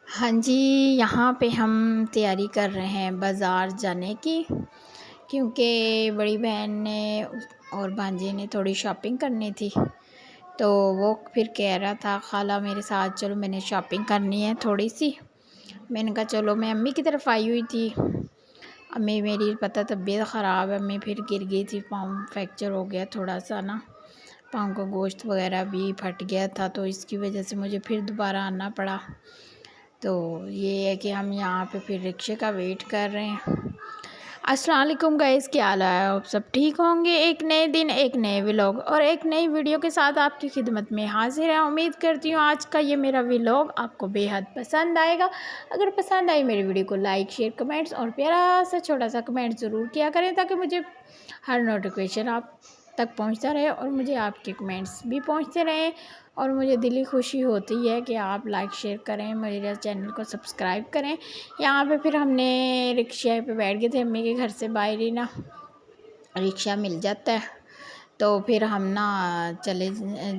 हाँ जी, यहाँ पे हम तैयारी कर रहे हैं बाज़ार जाने की, क्योंकि बड़ी बहन ने और भांजे ने थोड़ी शॉपिंग करनी थी। तो वो फिर कह रहा था खाला मेरे साथ चलो, मैंने शॉपिंग करनी है थोड़ी सी। मैंने कहा चलो, मैं अम्मी की तरफ आई हुई थी। अम्मी मेरी पता तबीयत ख़राब है, अम्मी फिर गिर गई थी, पाँव फ्रैक्चर हो गया थोड़ा सा ना, पाँव का गोश्त वगैरह भी फट गया था, तो इसकी वजह से मुझे फिर दोबारा आना पड़ा। तो ये है कि हम यहाँ पे फिर रिक्शे का वेट कर रहे हैं। अस्सलाम वालेकुम गाइस, क्या हाल है? आप सब ठीक होंगे। एक नए दिन, एक नए व्लॉग और एक नई वीडियो के साथ आपकी खिदमत में हाजिर है। उम्मीद करती हूँ आज का ये मेरा व्लॉग आपको बेहद पसंद आएगा। अगर पसंद आई मेरी वीडियो को लाइक, शेयर, कमेंट्स और प्यारा सा छोटा सा कमेंट ज़रूर किया करें, ताकि मुझे हर नोटिफिकेशन आप तक पहुंचता रहे और मुझे आपके कमेंट्स भी पहुंचते रहें। और मुझे दिली खुशी होती है कि आप लाइक शेयर करें, मेरे चैनल को सब्सक्राइब करें। यहाँ पे फिर हमने रिक्शे पे बैठ गए थे, अम्मी के घर से बाहर ही ना रिक्शा मिल जाता है। तो फिर हम ना चले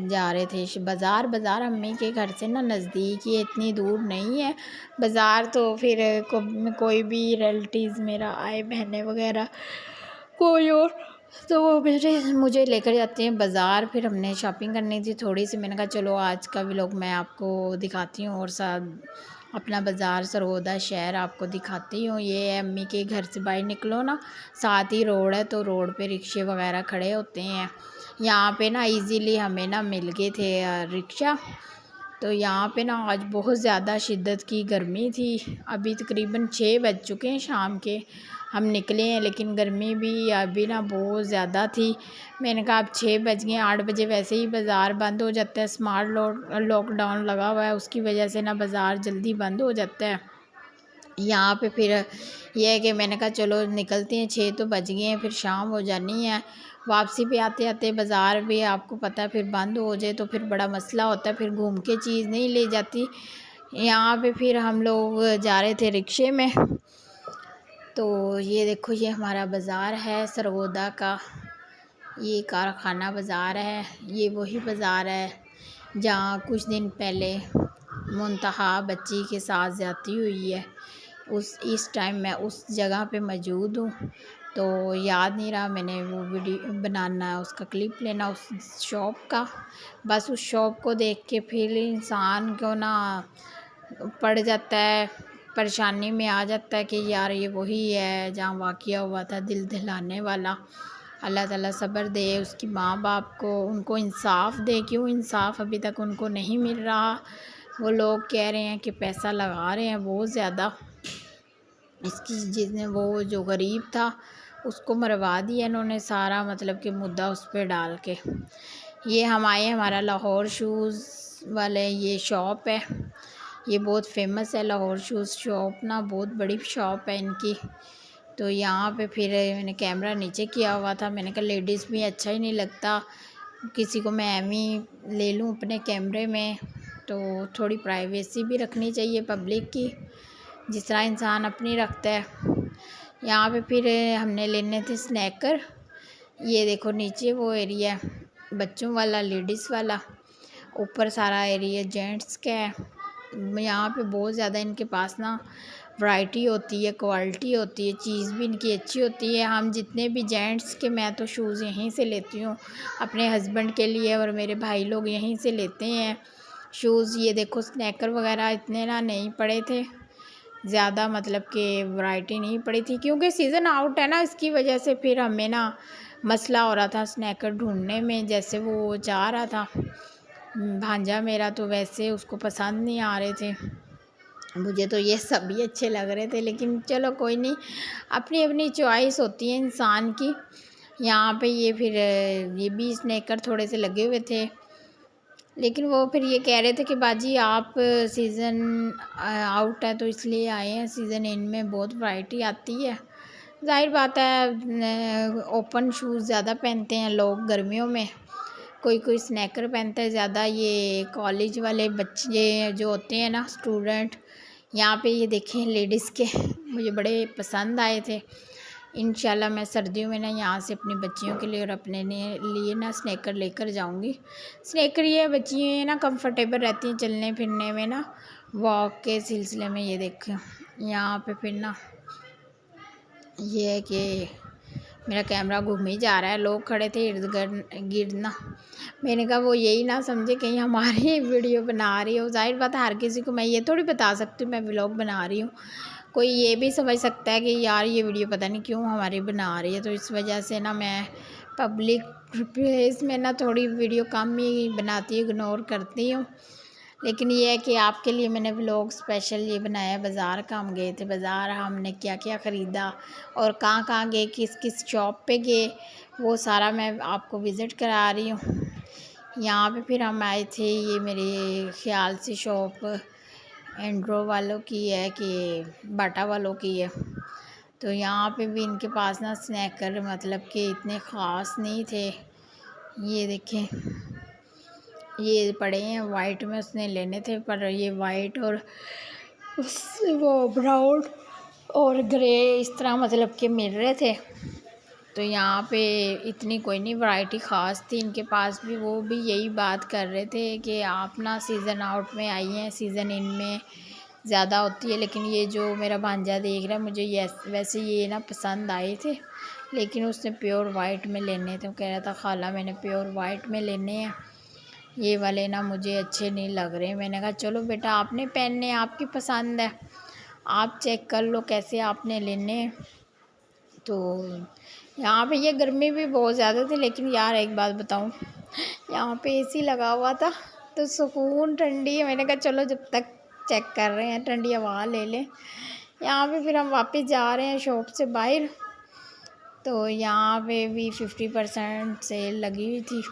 जा रहे थे बाज़ार अम्मी के घर से ना नज़दीक ही, इतनी दूर नहीं है बाज़ार। तो फिर कोई भी रिलेटिव्स मेरा आए, बहनें वगैरह कोई और, तो वो मुझे लेकर जाते हैं बाज़ार। फिर हमने शॉपिंग करनी थी थोड़ी सी, मैंने कहा चलो आज का व्लॉग मैं आपको दिखाती हूँ और साथ अपना बाज़ार सरगोदा शहर आपको दिखाती हूँ। ये है अम्मी के घर से बाहर निकलो ना, साथ ही रोड है, तो रोड पे रिक्शे वगैरह खड़े होते हैं। यहाँ पे ना इजीली हमें ना मिल गए थे रिक्शा। तो यहाँ पे ना आज बहुत ज़्यादा शिद्दत की गर्मी थी। अभी तकरीबन 6 बज चुके हैं शाम के, हम निकले हैं, लेकिन गर्मी भी अभी ना बहुत ज़्यादा थी। मैंने कहा अब 6 बज गए, 8 बजे वैसे ही बाज़ार बंद हो जाता है, स्मार्ट लॉकडाउन लगा हुआ है, उसकी वजह से ना बाज़ार जल्दी बंद हो जाता है। यहाँ पे फिर यह है कि मैंने कहा चलो निकलते हैं, 6 तो बज गए हैं, फिर शाम हो जानी है। वापसी पे आते आते बाज़ार भी आपको पता है फिर बंद हो जाए तो फिर बड़ा मसला होता है, फिर घूम के चीज़ नहीं ले जाती। यहाँ पे फिर हम लोग जा रहे थे रिक्शे में। तो ये देखो, ये हमारा बाज़ार है सरगोदा का, ये कारखाना बाज़ार है। ये वही बाज़ार है जहाँ कुछ दिन पहले मुंतहा बच्ची के साथ ज़्यादती हुई है। इस टाइम मैं उस जगह पे मौजूद हूँ, तो याद नहीं रहा मैंने वो वीडियो बनाना, उसका क्लिप लेना उस शॉप का। बस उस शॉप को देख के फिर इंसान को ना पड़ जाता है, परेशानी में आ जाता है कि यार ये वही है जहाँ वाक़या हुआ था दिल दहलाने वाला। अल्लाह ताला सब्र दे उसकी माँ बाप को, उनको इंसाफ़ दे। क्यों इंसाफ़ अभी तक उनको नहीं मिल रहा? वो लोग कह रहे हैं कि पैसा लगा रहे हैं बहुत ज़्यादा इसकी, जिसने वो जो गरीब था उसको मरवा दिया इन्होंने सारा, मतलब कि मुद्दा उस पर डाल के। ये हम आए, हमारा लाहौर शूज़ वाले ये शॉप है, ये बहुत फेमस है लाहौर शूज़ शॉप ना, बहुत बड़ी शॉप है इनकी। तो यहाँ पे फिर मैंने कैमरा नीचे किया हुआ था, मैंने कहा लेडीज़ भी अच्छा ही नहीं लगता किसी को, मैं एम ही ले लूँ अपने कैमरे में। तो थोड़ी प्राइवेसी भी रखनी चाहिए पब्लिक की, जिस तरह इंसान अपनी रखता है। यहाँ पे फिर हमने लेने थे स्नैकर। ये देखो नीचे वो एरिया है बच्चों वाला, लेडीज़ वाला, ऊपर सारा एरिया जेंट्स का है। यहाँ पे बहुत ज़्यादा इनके पास ना वैरायटी होती है, क्वालिटी होती है, चीज़ भी इनकी अच्छी होती है। हम जितने भी जेंट्स के, मैं तो शूज़ यहीं से लेती हूँ अपने हस्बैंड के लिए, और मेरे भाई लोग यहीं से लेते हैं शूज़। ये देखो स्नैकर वगैरह इतने ना नहीं पड़े थे ज़्यादा, मतलब कि वैरायटी नहीं पड़ी थी, क्योंकि सीज़न आउट है ना, इसकी वजह से फिर हमें ना मसला हो रहा था स्नैकर ढूंढने में। जैसे वो चाह रहा था भांजा मेरा, तो वैसे उसको पसंद नहीं आ रहे थे। मुझे तो ये सभी अच्छे लग रहे थे, लेकिन चलो कोई नहीं, अपनी अपनी चॉइस होती है इंसान की। यहाँ पे ये फिर ये भी स्नैकर थोड़े से लगे हुए थे, लेकिन वो फिर ये कह रहे थे कि बाजी आप सीज़न आउट है तो इसलिए आए हैं, सीज़न इन में बहुत वैरायटी आती है। जाहिर बात है ओपन शूज़ ज़्यादा पहनते हैं लोग गर्मियों में, कोई कोई स्नैकर पहनता है ज़्यादा। ये कॉलेज वाले बच्चे जो होते हैं ना स्टूडेंट, यहाँ पे ये देखें लेडीज़ के मुझे बड़े पसंद आए थे। इंशाल्लाह मैं सर्दियों में ना यहाँ से अपनी बच्चियों के लिए और अपने लिए ना स्नैकर लेकर जाऊँगी। स्नैकर ये बच्चियाँ ना कंफर्टेबल रहती हैं चलने फिरने में ना, वॉक के सिलसिले में। ये देखें यहाँ पे फिर ना ये है कि मेरा कैमरा घूम ही जा रहा है, लोग खड़े थे इर्द गिर्द ना। मैंने कहा वो यही ना समझे कहीं हमारी वीडियो बना रही हो। ज़ाहिर बात है हर किसी को मैं ये थोड़ी बता सकती हूँ मैं व्लॉग बना रही हूँ। कोई ये भी समझ सकता है कि यार ये वीडियो पता नहीं क्यों हमारी बना रही है। तो इस वजह से ना मैं पब्लिक प्लेस में ना थोड़ी वीडियो कम ही बनाती हूँ, इग्नोर करती हूँ। लेकिन ये है कि आपके लिए मैंने व्लॉग स्पेशल ये बनाया। बाज़ार का हम गए थे, बाज़ार हमने क्या क्या ख़रीदा और कहाँ गए, किस किस शॉप पे गए, वो सारा मैं आपको विज़िट करा रही हूँ। यहाँ पे फिर हम आए थे, ये मेरे ख़्याल से शॉप एंड्रो वालों की है कि बाटा वालों की है। तो यहाँ पे भी इनके पास ना स्नैकर मतलब कि इतने ख़ास नहीं थे। ये देखें ये पड़े हैं वाइट में, उसने लेने थे पर ये वाइट और वो ब्राउन और ग्रे इस तरह मतलब के मिल रहे थे। तो यहाँ पे इतनी कोई नहीं वैरायटी ख़ास थी इनके पास भी। वो भी यही बात कर रहे थे कि आप ना सीज़न आउट में आई हैं, सीज़न इन में ज़्यादा होती है। लेकिन ये जो मेरा भांजा देख रहा है मुझे ये वैसे ये ना पसंद आए थे, लेकिन उसने प्योर वाइट में लेने थे। वो कह रहा था खाला मैंने प्योर वाइट में लेने हैं, ये वाले ना मुझे अच्छे नहीं लग रहे। मैंने कहा चलो बेटा आपने पहनने, आपकी पसंद है, आप चेक कर लो कैसे आपने लेने हैं। तो यहाँ पे ये गर्मी भी बहुत ज़्यादा थी, लेकिन यार एक बात बताऊँ, यहाँ पे एसी लगा हुआ था तो सुकून ठंडी है। मैंने कहा चलो जब तक चेक कर रहे हैं ठंडी हवा ले लें। यहाँ पे फिर हम वापस जा रहे हैं शॉप से बाहर। तो यहाँ पे भी 50% सेल लगी हुई थी,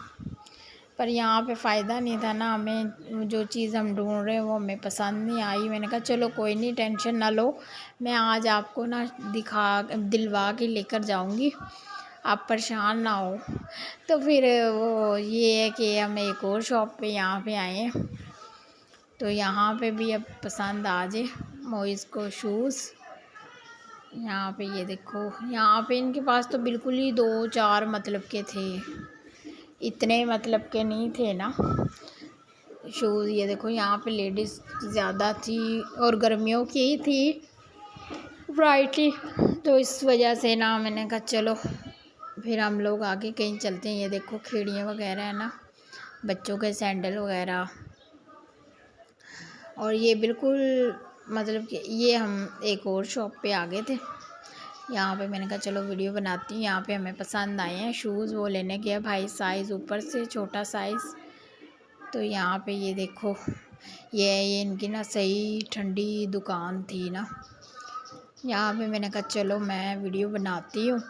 पर यहाँ पे फ़ायदा नहीं था ना, हमें जो चीज़ हम ढूंढ रहे हैं वो हमें पसंद नहीं आई। मैंने कहा चलो कोई नहीं टेंशन ना लो, मैं आज आपको ना दिलवा के लेकर जाऊँगी, आप परेशान ना हो। तो फिर वो ये है कि हम एक और शॉप पे यहाँ पे आए हैं। तो यहाँ पे भी अब पसंद आ जाए मोइज़ को शूज़। यहाँ पे ये देखो, यहाँ पे इनके पास तो बिल्कुल ही 2-4 मतलब के थे, इतने मतलब के नहीं थे ना शूज़। ये देखो यहाँ पे लेडीज़ ज़्यादा थी और गर्मियों की ही थी वैरायटी। तो इस वजह से ना मैंने कहा चलो फिर हम लोग आगे कहीं चलते हैं। ये देखो खिड़ियाँ वगैरह है ना, बच्चों के सैंडल वगैरह। और ये बिल्कुल मतलब कि ये हम एक और शॉप पे आ गए थे। यहाँ पे मैंने कहा चलो वीडियो बनाती हूँ। यहाँ पे हमें पसंद आए हैं शूज़, वो लेने गया भाई साइज़ ऊपर से छोटा साइज़। तो यहाँ पे ये देखो ये इनकी ना सही ठंडी दुकान थी ना। यहाँ पे मैंने कहा चलो मैं वीडियो बनाती हूँ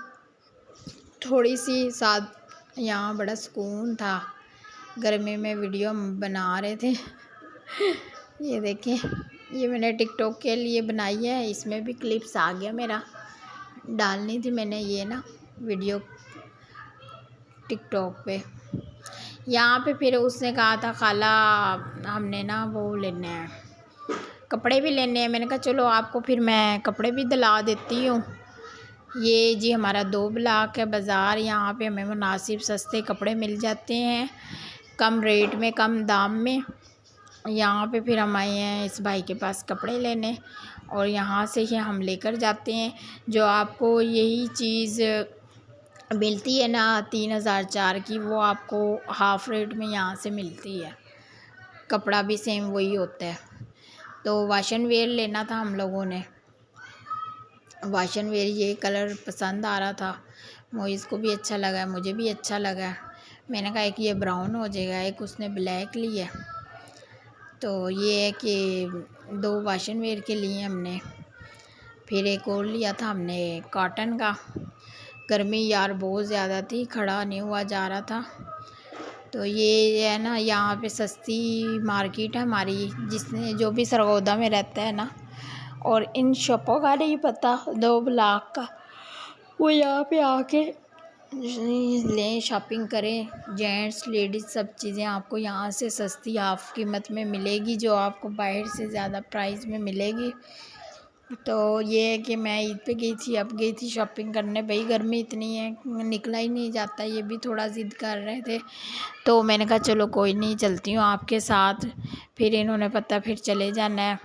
थोड़ी सी, साथ यहाँ बड़ा सुकून था, गर्मी में वीडियो हम बना रहे थे। ये देखें ये मैंने टिकटॉक के लिए बनाई है, इसमें भी क्लिप्स आ गया मेरा, डालनी थी मैंने ये ना वीडियो टिकटॉक पे। यहाँ पे फिर उसने कहा था खाला हमने ना वो लेने हैं, कपड़े भी लेने हैं। मैंने कहा चलो आपको फिर मैं कपड़े भी दिला देती हूँ। ये जी हमारा 2 ब्लॉक है बाज़ार, यहाँ पे हमें मुनासिब सस्ते कपड़े मिल जाते हैं, कम रेट में कम दाम में। यहाँ पे फिर हम आए हैं इस भाई के पास कपड़े लेने, और यहाँ से ही हम लेकर जाते हैं। जो आपको यही चीज़ मिलती है ना 3000-4 की, वो आपको हाफ़ रेट में यहाँ से मिलती है, कपड़ा भी सेम वही होता है। तो वाशन वेयर लेना था हम लोगों ने, वाशन वेयर ये कलर पसंद आ रहा था, मोइज़ को भी अच्छा लगा, मुझे भी अच्छा लगा। मैंने कहा एक ये ब्राउन हो जाएगा, एक उसने ब्लैक लिया। तो ये है कि 2 वाशन वेयर के लिए हमने, फिर एक और लिया था हमने कॉटन का। गर्मी यार बहुत ज़्यादा थी, खड़ा नहीं हुआ जा रहा था। तो ये है ना यहाँ पे सस्ती मार्केट है हमारी, जिसने जो भी सरगोदा में रहता है ना, और इन शॉपों का नहीं पता 2 ब्लॉक का, वो यहाँ पे आके लें शॉपिंग करें। जेंट्स लेडीज़ सब चीज़ें आपको यहाँ से सस्ती हाफ़ कीमत में मिलेगी, जो आपको बाहर से ज़्यादा प्राइस में मिलेगी। तो ये है कि मैं ईद पे गई थी, अब गई थी शॉपिंग करने। भाई गर्मी इतनी है, निकला ही नहीं जाता। ये भी थोड़ा ज़िद कर रहे थे, तो मैंने कहा चलो कोई नहीं, चलती हूँ आपके साथ। फिर इन्होंने पता फिर चले जाना है,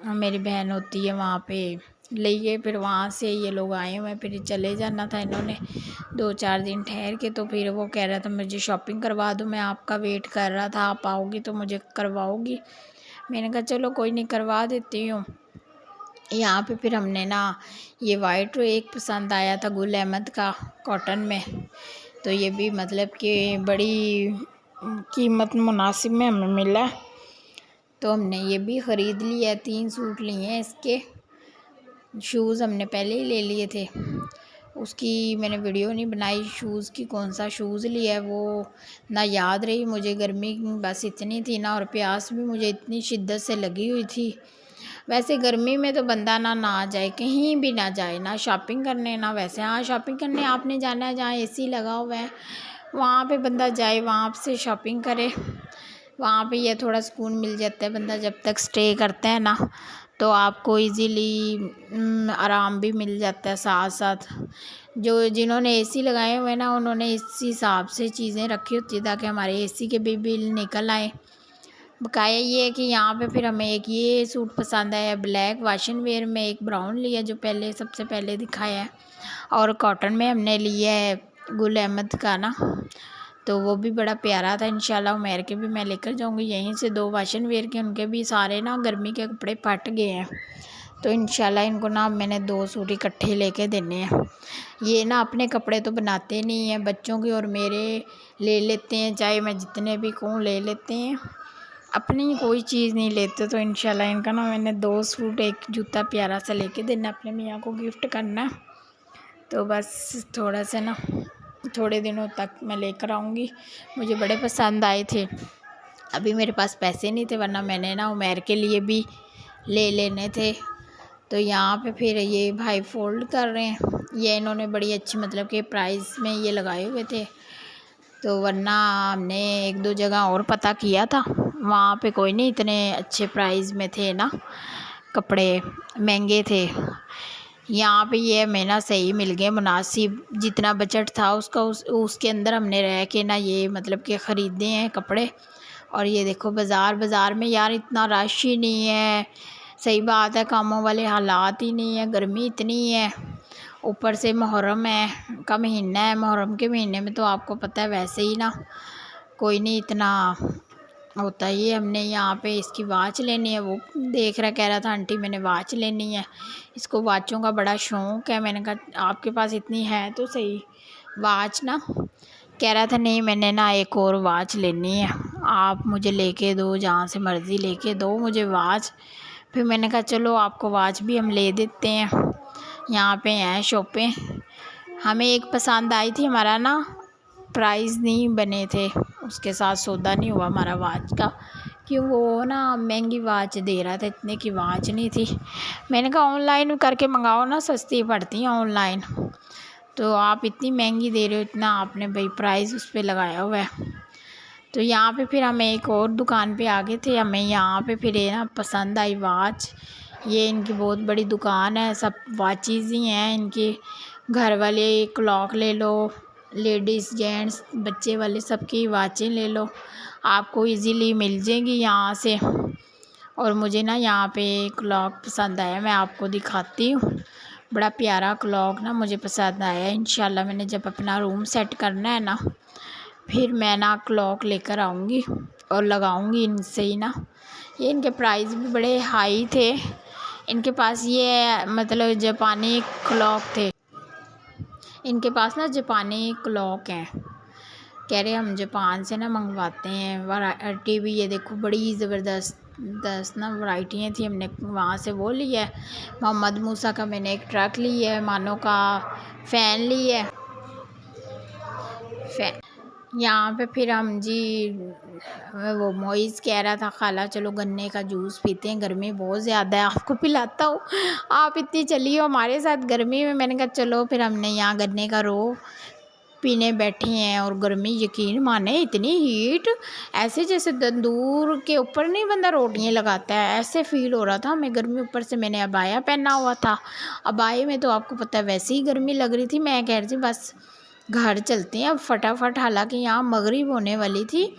मेरी बहन होती है वहाँ पे लिए, फिर वहाँ से ये लोग आए हुए हैं, फिर चले जाना था इन्होंने 2-4 दिन ठहर के। तो फिर वो कह रहा था मुझे शॉपिंग करवा दो, मैं आपका वेट कर रहा था, आप आओगी तो मुझे करवाओगी। मैंने कहा चलो कोई नहीं, करवा देती हूँ। यहाँ पे फिर हमने ना ये वाइट एक पसंद आया था गुल अहमद का, कॉटन में। तो ये भी मतलब कि बड़ी कीमत मुनासिब में हमें मिला, तो हमने ये भी ख़रीद लिया। 3 सूट लिए हैं इसके। शूज़ हमने पहले ही ले लिए थे, उसकी मैंने वीडियो नहीं बनाई शूज़ की, कौन सा शूज़ लिया है वो ना याद रही मुझे। गर्मी बस इतनी थी ना, और प्यास भी मुझे इतनी शिद्दत से लगी हुई थी। वैसे गर्मी में तो बंदा ना जाए, कहीं भी ना जाए, ना शॉपिंग करने ना वैसे। हाँ, शॉपिंग करने आपने जाना है जहाँ एसी लगा हुआ है, वहाँ पे बंदा जाए, वहाँ से शॉपिंग करे। वहाँ पे ये थोड़ा सुकून मिल जाता है, बंदा जब तक स्टे करता है ना, तो आपको इजीली आराम भी मिल जाता है। साथ साथ जो जिन्होंने एसी लगाए हुए हैं ना, उन्होंने इस हिसाब से चीज़ें रखी होती है ताकि हमारे एसी के भी बिल निकल आए। बकाया ये है कि यहाँ पे फिर हमें एक ये सूट पसंद आया ब्लैक वाशन वेयर में, एक ब्राउन लिया जो पहले सबसे पहले दिखाया है, और कॉटन में हमने लिया है गुल अहमद का ना, तो वो भी बड़ा प्यारा था। इंशाल्लाह उमर के भी मैं लेकर जाऊँगी यहीं से 2 वाशन वेयर के, उनके भी सारे ना गर्मी के कपड़े फट गए हैं, तो इंशाल्लाह इनको ना मैंने 2 सूट इकट्ठे लेके देने हैं। ये ना अपने कपड़े तो बनाते नहीं हैं, बच्चों के और मेरे ले लेते हैं, चाहे मैं जितने भी कहूँ ले लेते हैं, अपनी कोई चीज़ नहीं लेते। तो इंशाल्लाह इनका ना मैंने 2 सूट, एक जूता प्यारा सा लेके देना, अपने मियाँ को गिफ्ट करना। तो बस थोड़ा सा ना थोड़े दिनों तक मैं लेकर आऊँगी, मुझे बड़े पसंद आए थे। अभी मेरे पास पैसे नहीं थे, वरना मैंने ना उमर के लिए भी ले लेने थे। तो यहाँ पे फिर ये भाई फ़ोल्ड कर रहे हैं, ये इन्होंने बड़ी अच्छी मतलब कि प्राइस में ये लगाए हुए थे, तो वरना हमने 1-2 जगह और पता किया था, वहाँ पे कोई नहीं इतने अच्छे प्राइस में थे ना, कपड़े महंगे थे। यहाँ पे ये हमें ना सही मिल गए, मुनासिब जितना बजट था उसका उसके अंदर हमने रह के ना ये मतलब कि ख़रीदे हैं कपड़े। और ये देखो बाज़ार में यार इतना रश ही नहीं है, सही बात है, कामों वाले हालात ही नहीं है, गर्मी इतनी है, ऊपर से मुहर्रम है का महीना है। मुहर्रम के महीने में तो आपको पता है वैसे ही ना कोई नहीं इतना होता ही है। हमने यहाँ पे इसकी वाच लेनी है, वो देख रहा कह रहा था आंटी मैंने वाच लेनी है, इसको वाचों का बड़ा शौक़ है। मैंने कहा आपके पास इतनी है तो सही वाच ना, कह रहा था नहीं मैंने ना एक और वाच लेनी है, आप मुझे लेके दो, जहाँ से मर्ज़ी लेके दो मुझे वाच। फिर मैंने कहा चलो आपको वाच भी हम ले देते हैं, यहाँ पे हैं शॉपें। हमें एक पसंद आई थी, हमारा ना प्राइस नहीं बने थे, उसके साथ सौदा नहीं हुआ हमारा वाच का, क्यों वो ना महंगी वाच दे रहा था, इतने की वाच नहीं थी। मैंने कहा ऑनलाइन करके मंगाओ ना, सस्ती पड़ती हैं ऑनलाइन, तो आप इतनी महंगी दे रहे हो, इतना आपने भाई प्राइस उस पर लगाया हुआ है। तो यहाँ पे फिर हमें एक और दुकान पे आ गए थे, हमें यहाँ पे फिर ये ना पसंद आई वाच। ये इनकी बहुत बड़ी दुकान है, सब वाचेज़ ही हैं इनकी, घर वाले क्लॉक ले लो, लेडीज़ जेंट्स बच्चे वाले सबकी वाचें ले लो, आपको इजीली मिल जाएंगी यहाँ से। और मुझे ना यहाँ पे क्लॉक पसंद आया, मैं आपको दिखाती हूँ, बड़ा प्यारा क्लॉक ना मुझे पसंद आया। इंशाल्लाह मैंने जब अपना रूम सेट करना है ना, फिर मैं ना क्लॉक लेकर आऊँगी और लगाऊँगी इनसे ही ना। ये इनके प्राइस भी बड़े हाई थे, इनके पास ये मतलब जापानी क्लॉक थे, इनके पास ना जापानी क्लॉक हैं, कह रहे हम जापान से ना मंगवाते हैं। वैरायटी भी ये देखो बड़ी ज़बरदस्त ना वैरायटियाँ थी, हमने वहाँ से वो लिया है। मोहम्मद मूसा का मैंने एक ट्रक लिया है, मानो का फ़ैन लिया है, यहाँ पे फिर हम जी वो मोइज़ कह रहा था खाला चलो गन्ने का जूस पीते हैं, गर्मी बहुत ज़्यादा है, आपको पिलाता हूँ, आप इतनी चली हो हमारे साथ गर्मी में। मैंने कहा चलो, फिर हमने यहाँ गन्ने का रो पीने बैठे हैं और गर्मी यकीन माने इतनी हीट, ऐसे जैसे तंदूर के ऊपर नहीं बंदा रोटियां लगाता है, ऐसे फील हो रहा था हमें गर्मी। ऊपर से मैंने अबाया पहना हुआ था, अबाये में तो आपको पता है वैसे ही गर्मी लग रही थी। मैं कह रही थी बस घर चलते हैं अब फटाफट, हालांकि यहाँ मगरिब होने वाली थी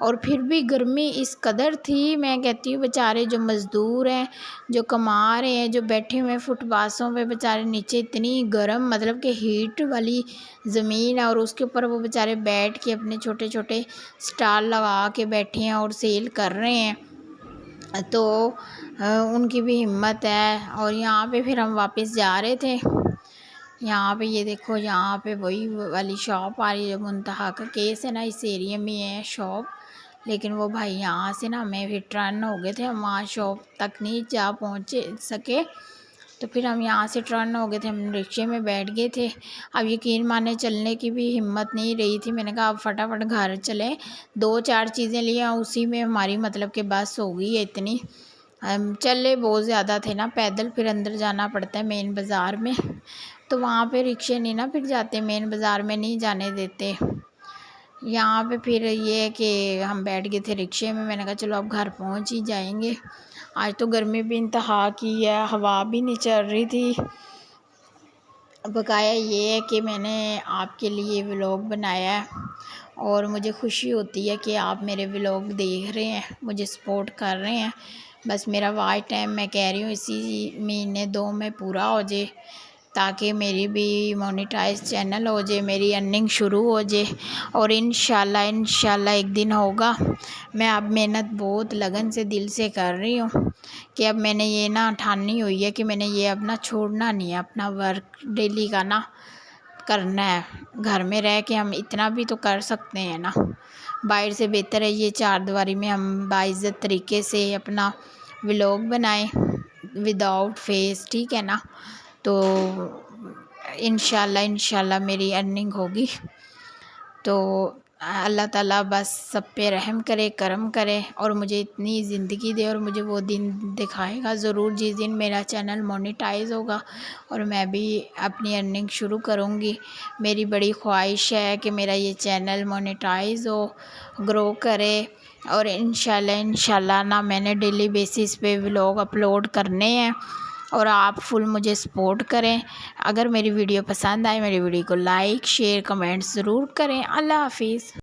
और फिर भी गर्मी इस कदर थी। मैं कहती हूँ बेचारे जो मज़दूर हैं, जो कमा रहे हैं, जो बैठे हुए हैं फुटपाथों पे बेचारे, नीचे इतनी गर्म मतलब कि हीट वाली ज़मीन है और उसके ऊपर वो बेचारे बैठ के अपने छोटे छोटे स्टॉल लगा के बैठे हैं और सेल कर रहे हैं। तो उनकी भी हिम्मत है। और यहाँ पे फिर हम वापस जा रहे थे, यहाँ पे ये देखो, यहाँ पे वही वाली शॉप आ रही है। मुंतहा का केस है ना, इस एरिया में है शॉप, लेकिन वो भाई यहाँ से ना हमें फिर टर्न हो गए थे, हम वहाँ शॉप तक नहीं जा पहुँचे सके, तो फिर हम यहाँ से टर्न हो गए थे, हम रिक्शे में बैठ गए थे। अब यकीन माने चलने की भी हिम्मत नहीं रही थी। मैंने कहा अब फटाफट घर चलें, 2-4 चीज़ें लिए उसी में हमारी मतलब कि बस हो गई है इतनी। हम चले बहुत ज़्यादा थे ना, पैदल फिर अंदर जाना पड़ता है मेन बाज़ार में, तो वहाँ पे रिक्शे नहीं ना फिर जाते, मेन बाज़ार में नहीं जाने देते। यहाँ पे फिर ये है कि हम बैठ गए थे रिक्शे में। मैंने कहा चलो अब घर पहुँच ही जाएंगे। आज तो गर्मी भी इंतहा की है, हवा भी नहीं चल रही थी। बकाया ये है कि मैंने आपके लिए व्लॉग बनाया है और मुझे खुशी होती है कि आप मेरे व्लॉग देख रहे हैं, मुझे सपोर्ट कर रहे हैं। बस मेरा वॉच टाइम मैं कह रही हूँ इसी महीने 2 में पूरा हो जाए, ताकि मेरी भी मोनेटाइज चैनल हो जाए, मेरी अर्निंग शुरू हो जाए। और इंशाल्लाह एक दिन होगा। मैं अब मेहनत बहुत लगन से दिल से कर रही हूँ कि अब मैंने ये ना ठानी हुई है कि मैंने ये अब ना छोड़ना नहीं है, अपना वर्क डेली का ना करना है। घर में रह के हम इतना भी तो कर सकते हैं ना, बाहर से बेहतर है ये चारदीवारी में हम बाइज़्ज़त तरीके से अपना व्लॉग बनाएं विदाउट फेस, ठीक है ना। तो इंशाल्लाह मेरी अर्निंग होगी। तो अल्लाह ताला बस सब पे रहम करे, करम करे और मुझे इतनी ज़िंदगी दे और मुझे वो दिन दिखाएगा ज़रूर जिस दिन मेरा चैनल मोनेटाइज होगा और मैं भी अपनी अर्निंग शुरू करूँगी। मेरी बड़ी ख्वाहिश है कि मेरा ये चैनल मोनेटाइज हो, ग्रो करे और इंशाल्लाह ना मैंने डेली बेसिस पे व्लॉग अपलोड करने हैं और आप फुल मुझे सपोर्ट करें। अगर मेरी वीडियो पसंद आए, मेरी वीडियो को लाइक शेयर कमेंट ज़रूर करें। अल्लाह हाफिज़।